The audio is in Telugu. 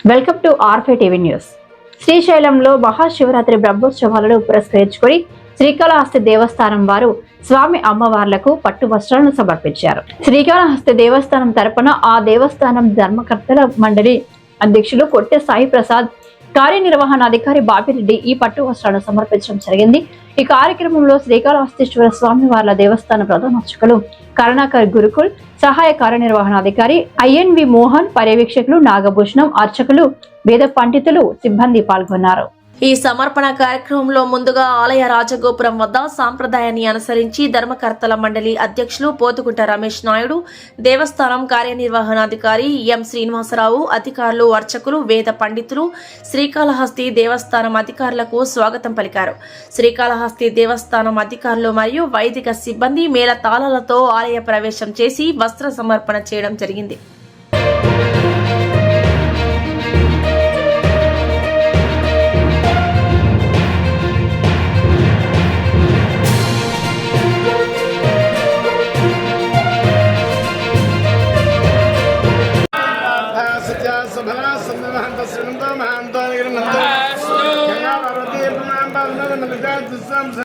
వెల్కమ్ టు ఆర్ఫే టీవీ న్యూస్. శ్రీశైలంలో మహాశివరాత్రి బ్రహ్మోత్సవాలను పురస్కరించుకొని శ్రీకాళహస్తి దేవస్థానం వారు స్వామి అమ్మవార్లకు పట్టు వస్త్రాలను సమర్పించారు. శ్రీకాళహస్తి దేవస్థానం తరపున ఆ దేవస్థానం ధర్మకర్తల మండలి అధ్యక్షులు కొట్టె సాయి ప్రసాద్, కార్యనిర్వహణాధికారి బాపిరెడ్డి ఈ పట్టు వస్త్రాలను సమర్పించడం జరిగింది. ఈ కార్యక్రమంలో శ్రీకాళహస్తీశ్వర స్వామి వార్ల దేవస్థాన ప్రధానోత్సకులు కరుణాకర్ గురుకుల్, సహాయ కార్యనిర్వహణాధికారి ఐఎన్వి మోహన్, పర్యవేక్షకులు నాగభూషణం, అర్చకులు, వేద పండితులు, సిబ్బంది పాల్గొన్నారు. ఈ సమర్పణ కార్యక్రమంలో ముందుగా ఆలయ రాజగోపురం వద్ద సాంప్రదాయాన్ని అనుసరించి ధర్మకర్తల మండలి అధ్యక్షులు పోతుకుంట రమేష్ నాయుడు, దేవస్థానం కార్యనిర్వహణాధికారి ఎం శ్రీనివాసరావు, అధికారులు, అర్చకులు, వేద పండితులు, శ్రీకాళహస్తి దేవస్థానం అధికారులకు స్వాగతం పలికారు. శ్రీకాళహస్తి దేవస్థానం అధికారులు మరియు వైదిక సిబ్బంది మేళ తాళాలతో ఆలయ ప్రవేశం చేసి వస్త్ర సమర్పణ చేయడం జరిగింది.